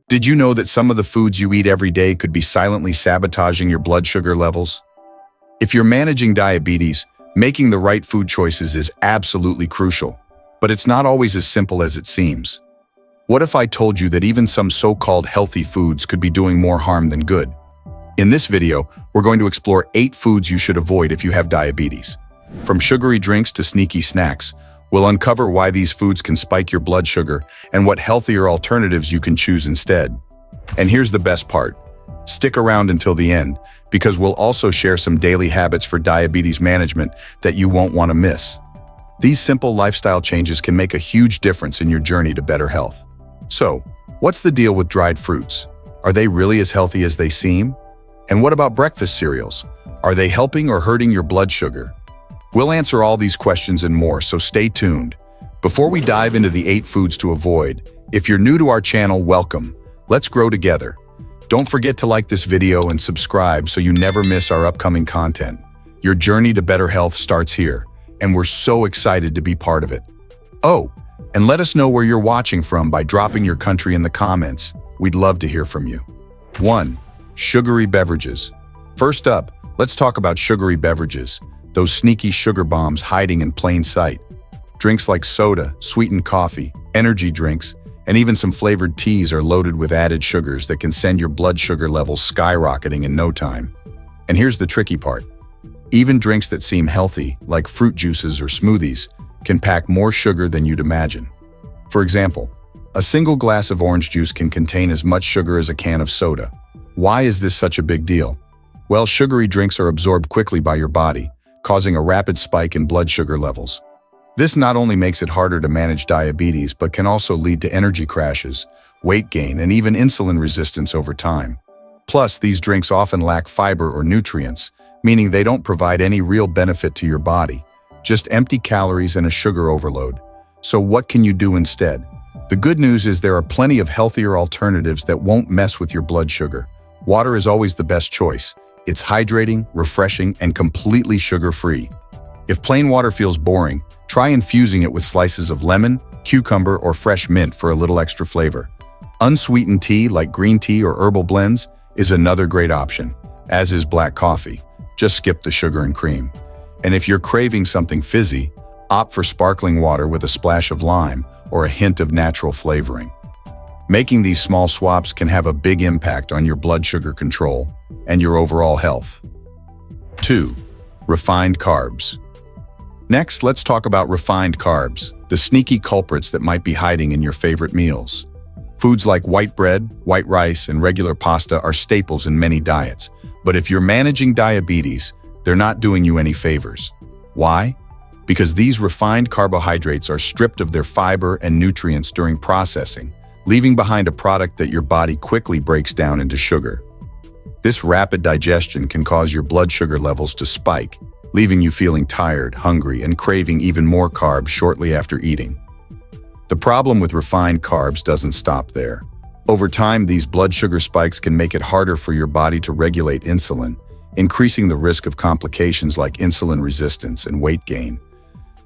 Did you know that some of the foods you eat every day could be silently sabotaging your blood sugar levels? If you're managing diabetes, making the right food choices is absolutely crucial, but it's not always as simple as it seems. What if I told you that even some so-called healthy foods could be doing more harm than good? In this video, we're going to explore 8 foods you should avoid if you have diabetes. From sugary drinks to sneaky snacks, we'll uncover why these foods can spike your blood sugar and what healthier alternatives you can choose instead. And here's the best part. Stick around until the end, because we'll also share some daily habits for diabetes management that you won't want to miss. These simple lifestyle changes can make a huge difference in your journey to better health. So, what's the deal with dried fruits? Are they really as healthy as they seem? And what about breakfast cereals? Are they helping or hurting your blood sugar? We'll answer all these questions and more, so stay tuned. Before we dive into the 8 foods to avoid, if you're new to our channel, welcome. Let's grow together. Don't forget to like this video and subscribe so you never miss our upcoming content. Your journey to better health starts here, and we're so excited to be part of it. Oh, and let us know where you're watching from by dropping your country in the comments. We'd love to hear from you. 1. Sugary beverages. First up, let's talk about sugary beverages. Those sneaky sugar bombs hiding in plain sight. Drinks like soda, sweetened coffee, energy drinks, and even some flavored teas are loaded with added sugars that can send your blood sugar levels skyrocketing in no time. And here's the tricky part. Even drinks that seem healthy, like fruit juices or smoothies, can pack more sugar than you'd imagine. For example, a single glass of orange juice can contain as much sugar as a can of soda. Why is this such a big deal? Well, sugary drinks are absorbed quickly by your body, causing a rapid spike in blood sugar levels. This not only makes it harder to manage diabetes, but can also lead to energy crashes, weight gain, and even insulin resistance over time. Plus, these drinks often lack fiber or nutrients, meaning they don't provide any real benefit to your body, just empty calories and a sugar overload. So what can you do instead? The good news is there are plenty of healthier alternatives that won't mess with your blood sugar. Water is always the best choice. It's hydrating, refreshing, and completely sugar-free. If plain water feels boring, try infusing it with slices of lemon, cucumber, or fresh mint for a little extra flavor. Unsweetened tea, like green tea or herbal blends, is another great option, as is black coffee. Just skip the sugar and cream. And if you're craving something fizzy, opt for sparkling water with a splash of lime or a hint of natural flavoring. Making these small swaps can have a big impact on your blood sugar control and your overall health. 2. Refined carbs. Next, let's talk about refined carbs, the sneaky culprits that might be hiding in your favorite meals. Foods like white bread, white rice, and regular pasta are staples in many diets, but if you're managing diabetes, they're not doing you any favors. Why? Because these refined carbohydrates are stripped of their fiber and nutrients during processing, leaving behind a product that your body quickly breaks down into sugar. This rapid digestion can cause your blood sugar levels to spike, leaving you feeling tired, hungry, and craving even more carbs shortly after eating. The problem with refined carbs doesn't stop there. Over time, these blood sugar spikes can make it harder for your body to regulate insulin, increasing the risk of complications like insulin resistance and weight gain.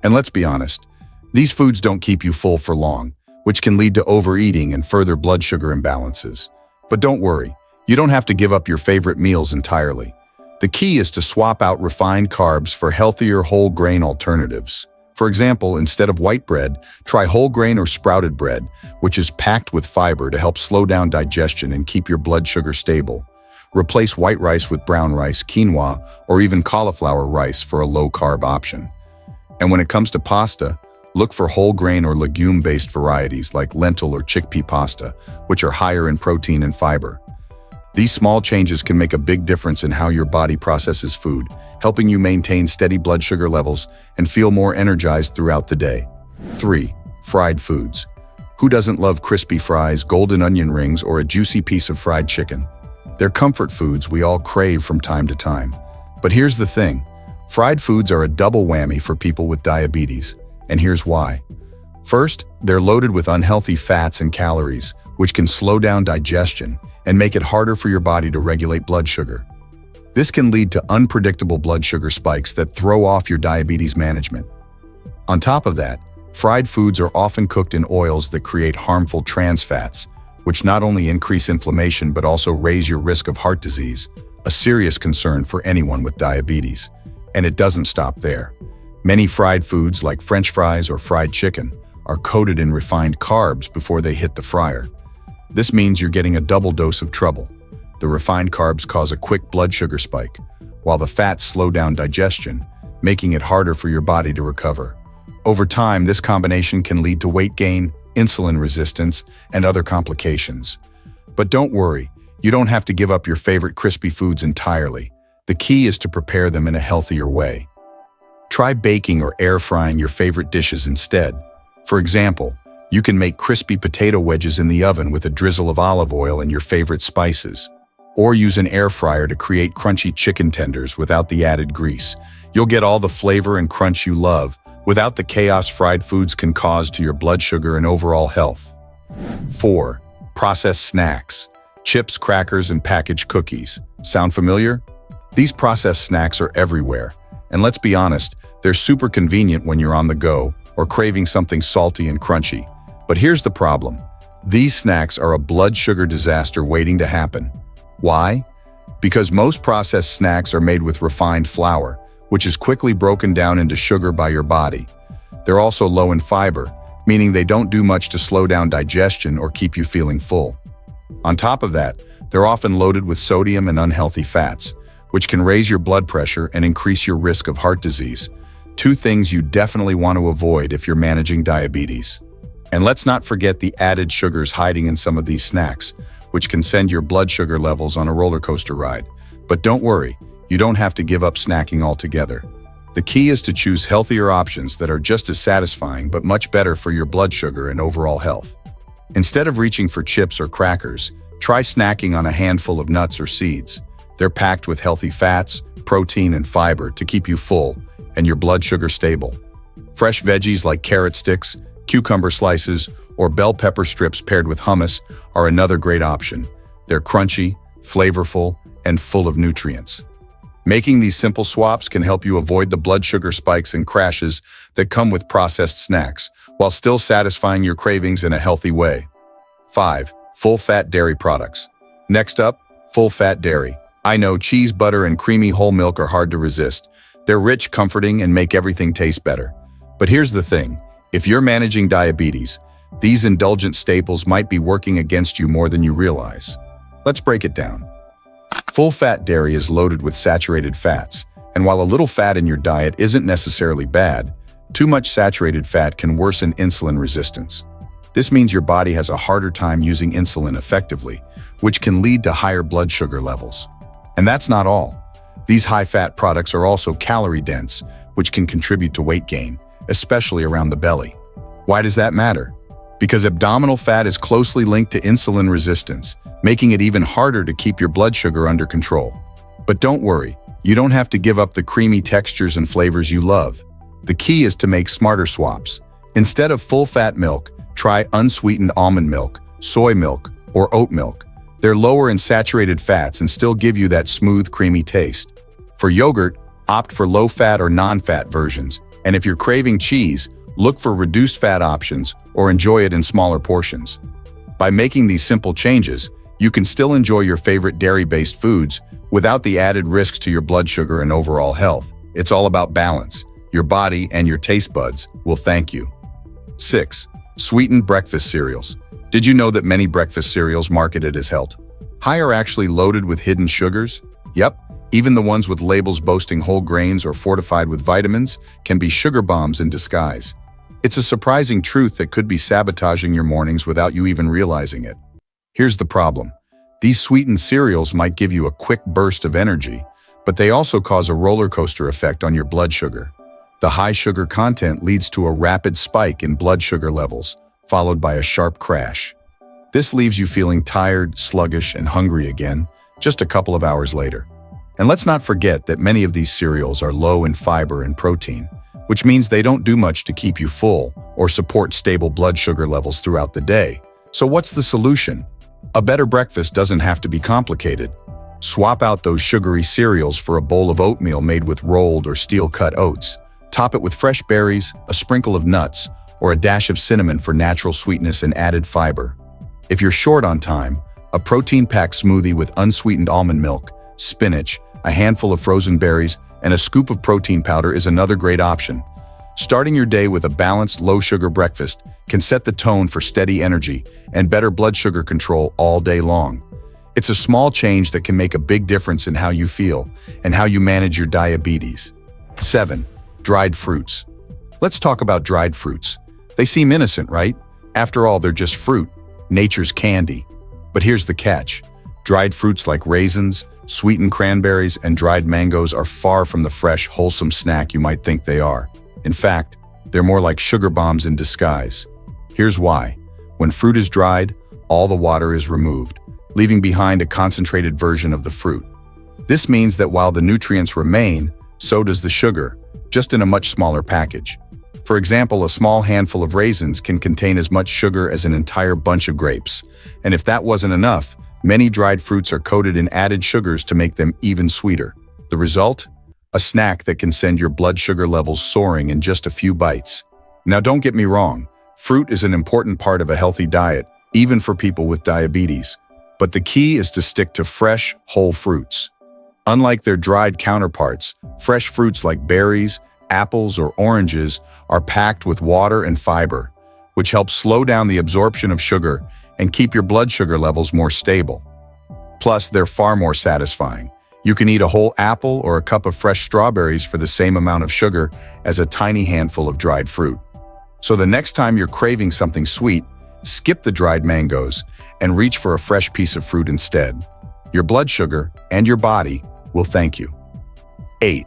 And let's be honest, these foods don't keep you full for long, which can lead to overeating and further blood sugar imbalances. But don't worry, you don't have to give up your favorite meals entirely. The key is to swap out refined carbs for healthier whole grain alternatives. For example, instead of white bread, try whole grain or sprouted bread, which is packed with fiber to help slow down digestion and keep your blood sugar stable. Replace white rice with brown rice, quinoa, or even cauliflower rice for a low-carb option. And when it comes to pasta, look for whole grain or legume-based varieties like lentil or chickpea pasta, which are higher in protein and fiber. These small changes can make a big difference in how your body processes food, helping you maintain steady blood sugar levels and feel more energized throughout the day. 3. Fried foods. Who doesn't love crispy fries, golden onion rings, or a juicy piece of fried chicken? They're comfort foods we all crave from time to time. But here's the thing. Fried foods are a double whammy for people with diabetes, and here's why. First, they're loaded with unhealthy fats and calories, which can slow down digestion and make it harder for your body to regulate blood sugar. This can lead to unpredictable blood sugar spikes that throw off your diabetes management. On top of that, fried foods are often cooked in oils that create harmful trans fats, which not only increase inflammation but also raise your risk of heart disease, a serious concern for anyone with diabetes. And it doesn't stop there. Many fried foods like French fries or fried chicken are coated in refined carbs before they hit the fryer. This means you're getting a double dose of trouble. The refined carbs cause a quick blood sugar spike, while the fats slow down digestion, making it harder for your body to recover. Over time, this combination can lead to weight gain, insulin resistance, and other complications. But don't worry, you don't have to give up your favorite crispy foods entirely. The key is to prepare them in a healthier way. Try baking or air frying your favorite dishes instead. For example, you can make crispy potato wedges in the oven with a drizzle of olive oil and your favorite spices. Or use an air fryer to create crunchy chicken tenders without the added grease. You'll get all the flavor and crunch you love, without the chaos fried foods can cause to your blood sugar and overall health. 4. Processed snacks. Chips, crackers, and packaged cookies. Sound familiar? These processed snacks are everywhere. And let's be honest, they're super convenient when you're on the go or craving something salty and crunchy. But here's the problem. These snacks are a blood sugar disaster waiting to happen. Why? Because most processed snacks are made with refined flour, which is quickly broken down into sugar by your body. They're also low in fiber, meaning they don't do much to slow down digestion or keep you feeling full. On top of that, they're often loaded with sodium and unhealthy fats, which can raise your blood pressure and increase your risk of heart disease. Two things you definitely want to avoid if you're managing diabetes. And let's not forget the added sugars hiding in some of these snacks, which can send your blood sugar levels on a roller coaster ride. But don't worry, you don't have to give up snacking altogether. The key is to choose healthier options that are just as satisfying but much better for your blood sugar and overall health. Instead of reaching for chips or crackers, try snacking on a handful of nuts or seeds. They're packed with healthy fats, protein, and fiber to keep you full and your blood sugar stable. Fresh veggies like carrot sticks, cucumber slices, or bell pepper strips paired with hummus are another great option. They're crunchy, flavorful, and full of nutrients. Making these simple swaps can help you avoid the blood sugar spikes and crashes that come with processed snacks, while still satisfying your cravings in a healthy way. 5. Full-fat dairy products. Next up, full-fat dairy. I know cheese, butter, and creamy whole milk are hard to resist. They're rich, comforting, and make everything taste better. But here's the thing. If you're managing diabetes, these indulgent staples might be working against you more than you realize. Let's break it down. Full-fat dairy is loaded with saturated fats, and while a little fat in your diet isn't necessarily bad, too much saturated fat can worsen insulin resistance. This means your body has a harder time using insulin effectively, which can lead to higher blood sugar levels. And that's not all. These high-fat products are also calorie-dense, which can contribute to weight gain, especially around the belly. Why does that matter? Because abdominal fat is closely linked to insulin resistance, making it even harder to keep your blood sugar under control. But don't worry, you don't have to give up the creamy textures and flavors you love. The key is to make smarter swaps. Instead of full-fat milk, try unsweetened almond milk, soy milk, or oat milk. They're lower in saturated fats and still give you that smooth, creamy taste. For yogurt, opt for low-fat or non-fat versions. And if you're craving cheese, look for reduced fat options or enjoy it in smaller portions. By making these simple changes, you can still enjoy your favorite dairy-based foods without the added risks to your blood sugar and overall health. It's all about balance. Your body and your taste buds will thank you. 6. Sweetened breakfast cereals. Did you know that many breakfast cereals marketed as health high are actually loaded with hidden sugars? Yep, even the ones with labels boasting whole grains or fortified with vitamins can be sugar bombs in disguise. It's a surprising truth that could be sabotaging your mornings without you even realizing it. Here's the problem. These sweetened cereals might give you a quick burst of energy, but they also cause a roller coaster effect on your blood sugar. The high sugar content leads to a rapid spike in blood sugar levels, followed by a sharp crash. This leaves you feeling tired, sluggish, and hungry again, just a couple of hours later. And let's not forget that many of these cereals are low in fiber and protein, which means they don't do much to keep you full or support stable blood sugar levels throughout the day. So what's the solution? A better breakfast doesn't have to be complicated. Swap out those sugary cereals for a bowl of oatmeal made with rolled or steel-cut oats. Top it with fresh berries, a sprinkle of nuts, or a dash of cinnamon for natural sweetness and added fiber. If you're short on time, a protein-packed smoothie with unsweetened almond milk, spinach, a handful of frozen berries, and a scoop of protein powder is another great option. Starting your day with a balanced, low-sugar breakfast can set the tone for steady energy and better blood sugar control all day long. It's a small change that can make a big difference in how you feel and how you manage your diabetes. 7. Dried fruits. Let's talk about dried fruits. They seem innocent, right? After all, they're just fruit, nature's candy. But here's the catch. Dried fruits like raisins, sweetened cranberries, and dried mangoes are far from the fresh, wholesome snack you might think they are. In fact, they're more like sugar bombs in disguise. Here's why. When fruit is dried, all the water is removed, leaving behind a concentrated version of the fruit. This means that while the nutrients remain, so does the sugar, just in a much smaller package. For example, a small handful of raisins can contain as much sugar as an entire bunch of grapes. And if that wasn't enough, many dried fruits are coated in added sugars to make them even sweeter. The result? A snack that can send your blood sugar levels soaring in just a few bites. Now, don't get me wrong, fruit is an important part of a healthy diet, even for people with diabetes. But the key is to stick to fresh, whole fruits. Unlike their dried counterparts, fresh fruits like berries, apples, or oranges are packed with water and fiber, which helps slow down the absorption of sugar and keep your blood sugar levels more stable. Plus, they're far more satisfying. You can eat a whole apple or a cup of fresh strawberries for the same amount of sugar as a tiny handful of dried fruit. So the next time you're craving something sweet, skip the dried mangoes and reach for a fresh piece of fruit instead. Your blood sugar and your body will thank you. 8.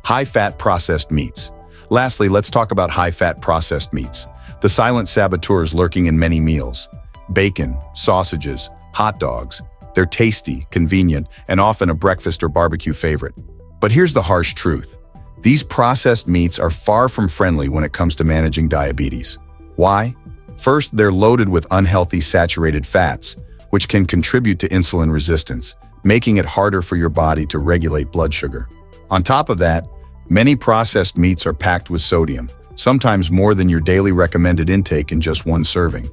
High-fat processed meats. Lastly, let's talk about high-fat processed meats, the silent saboteurs lurking in many meals. Bacon, sausages, hot dogs. They're tasty, convenient, and often a breakfast or barbecue favorite. But here's the harsh truth. These processed meats are far from friendly when it comes to managing diabetes. Why? First, they're loaded with unhealthy saturated fats, which can contribute to insulin resistance, making it harder for your body to regulate blood sugar. On top of that, many processed meats are packed with sodium, sometimes more than your daily recommended intake in just one serving.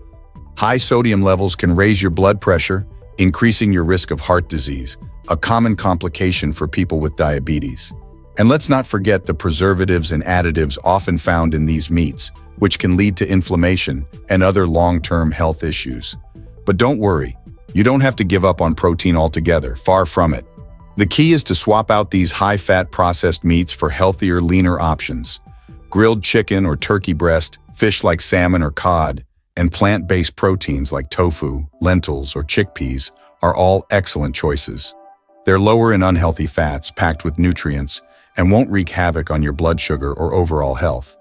High sodium levels can raise your blood pressure, increasing your risk of heart disease, a common complication for people with diabetes. And let's not forget the preservatives and additives often found in these meats, which can lead to inflammation and other long-term health issues. But don't worry, you don't have to give up on protein altogether, far from it. The key is to swap out these high-fat processed meats for healthier, leaner options. Grilled chicken or turkey breast, fish like salmon or cod, and plant-based proteins like tofu, lentils, or chickpeas are all excellent choices. They're lower in unhealthy fats, packed with nutrients, and won't wreak havoc on your blood sugar or overall health.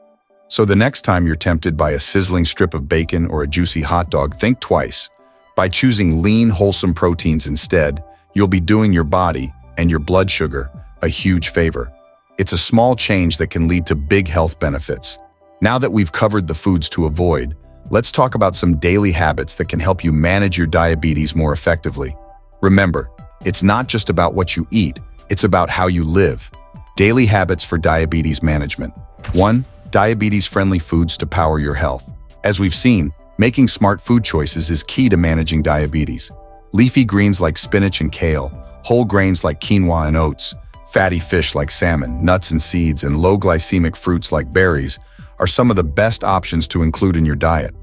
So the next time you're tempted by a sizzling strip of bacon or a juicy hot dog, think twice. By choosing lean, wholesome proteins instead, you'll be doing your body and your blood sugar a huge favor. It's a small change that can lead to big health benefits. Now that we've covered the foods to avoid, let's talk about some daily habits that can help you manage your diabetes more effectively. Remember, it's not just about what you eat, it's about how you live. Daily habits for diabetes management. 1. Diabetes-friendly foods to power your health. As we've seen, making smart food choices is key to managing diabetes. Leafy greens like spinach and kale, whole grains like quinoa and oats, fatty fish like salmon, nuts and seeds, and low-glycemic fruits like berries are some of the best options to include in your diet.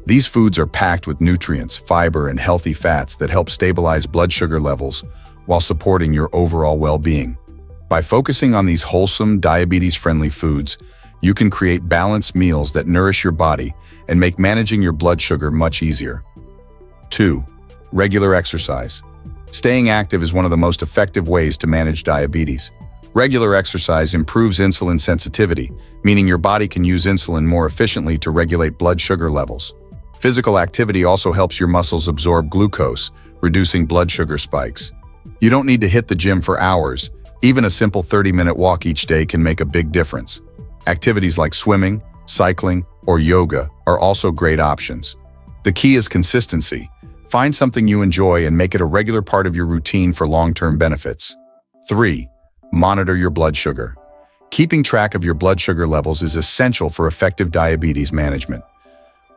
These foods are packed with nutrients, fiber, and healthy fats that help stabilize blood sugar levels while supporting your overall well-being. By focusing on these wholesome, diabetes-friendly foods, you can create balanced meals that nourish your body and make managing your blood sugar much easier. 2. Regular exercise. Staying active is one of the most effective ways to manage diabetes. Regular exercise improves insulin sensitivity, meaning your body can use insulin more efficiently to regulate blood sugar levels. Physical activity also helps your muscles absorb glucose, reducing blood sugar spikes. You don't need to hit the gym for hours. Even a simple 30-minute walk each day can make a big difference. Activities like swimming, cycling, or yoga are also great options. The key is consistency. Find something you enjoy and make it a regular part of your routine for long-term benefits. 3. Monitor your blood sugar. Keeping track of your blood sugar levels is essential for effective diabetes management.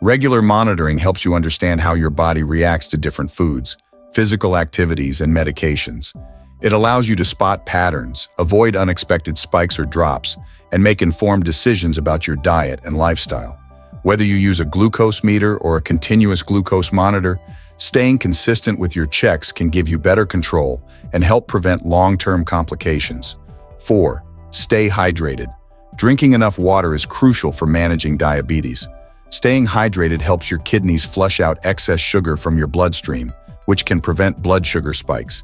Regular monitoring helps you understand how your body reacts to different foods, physical activities, and medications. It allows you to spot patterns, avoid unexpected spikes or drops, and make informed decisions about your diet and lifestyle. Whether you use a glucose meter or a continuous glucose monitor, staying consistent with your checks can give you better control and help prevent long-term complications. 4. Stay hydrated. Drinking enough water is crucial for managing diabetes. Staying hydrated helps your kidneys flush out excess sugar from your bloodstream, which can prevent blood sugar spikes.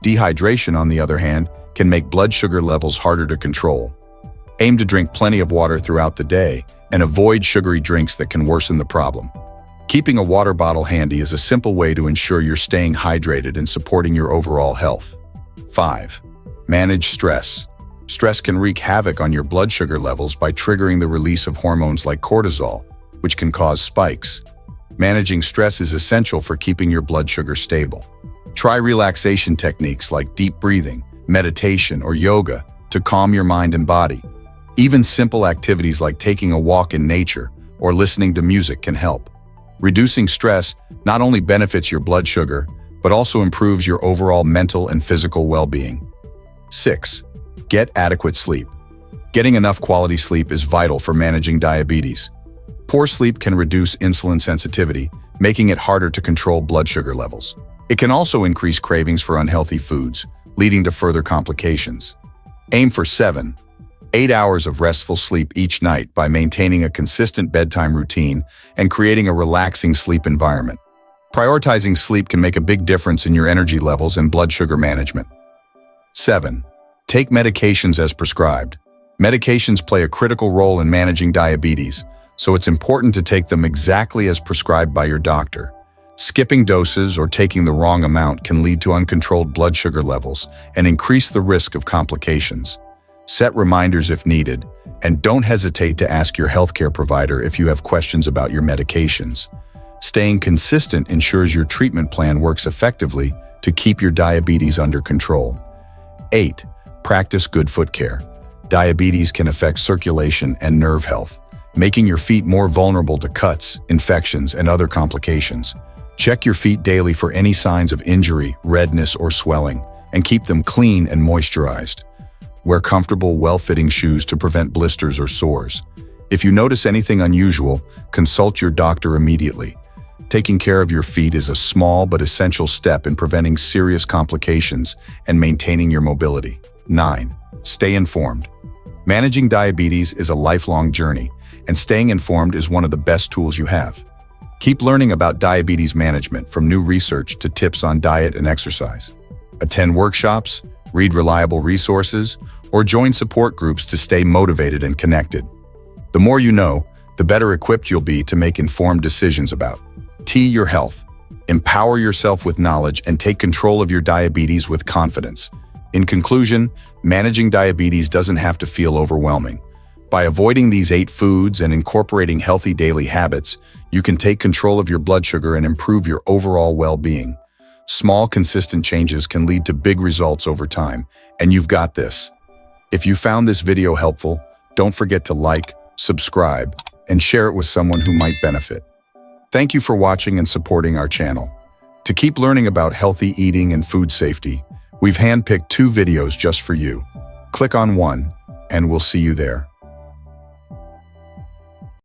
Dehydration, on the other hand, can make blood sugar levels harder to control. Aim to drink plenty of water throughout the day and avoid sugary drinks that can worsen the problem. Keeping a water bottle handy is a simple way to ensure you're staying hydrated and supporting your overall health. 5. Manage stress. Stress can wreak havoc on your blood sugar levels by triggering the release of hormones like cortisol, which can cause spikes. Managing stress is essential for keeping your blood sugar stable. Try relaxation techniques like deep breathing, meditation, or yoga to calm your mind and body. Even simple activities like taking a walk in nature or listening to music can help. Reducing stress not only benefits your blood sugar, but also improves your overall mental and physical well-being. 6. Get adequate sleep. Getting enough quality sleep is vital for managing diabetes. Poor sleep can reduce insulin sensitivity, making it harder to control blood sugar levels. It can also increase cravings for unhealthy foods, leading to further complications. Aim for 7-8 hours of restful sleep each night by maintaining a consistent bedtime routine and creating a relaxing sleep environment. Prioritizing sleep can make a big difference in your energy levels and blood sugar management. 7. Take medications as prescribed. Medications play a critical role in managing diabetes, so it's important to take them exactly as prescribed by your doctor. Skipping doses or taking the wrong amount can lead to uncontrolled blood sugar levels and increase the risk of complications. Set reminders if needed, and don't hesitate to ask your healthcare provider if you have questions about your medications. Staying consistent ensures your treatment plan works effectively to keep your diabetes under control. 8. Practice good foot care. Diabetes can affect circulation and nerve health, making your feet more vulnerable to cuts, infections, and other complications. Check your feet daily for any signs of injury, redness, or swelling, and keep them clean and moisturized. Wear comfortable, well-fitting shoes to prevent blisters or sores. If you notice anything unusual, consult your doctor immediately. Taking care of your feet is a small but essential step in preventing serious complications and maintaining your mobility. 9. Stay informed. Managing diabetes is a lifelong journey, and staying informed is one of the best tools you have. Keep learning about diabetes management, from new research to tips on diet and exercise. Attend workshops, read reliable resources, or join support groups to stay motivated and connected. The more you know, the better equipped you'll be to make informed decisions about your health. Empower yourself with knowledge and take control of your diabetes with confidence. In conclusion, managing diabetes doesn't have to feel overwhelming. By avoiding these 8 foods and incorporating healthy daily habits, you can take control of your blood sugar and improve your overall well-being. Small, consistent changes can lead to big results over time, and you've got this. If you found this video helpful, don't forget to like, subscribe, and share it with someone who might benefit. Thank you for watching and supporting our channel. To keep learning about healthy eating and food safety, we've handpicked 2 videos just for you. Click on one, and we'll see you there.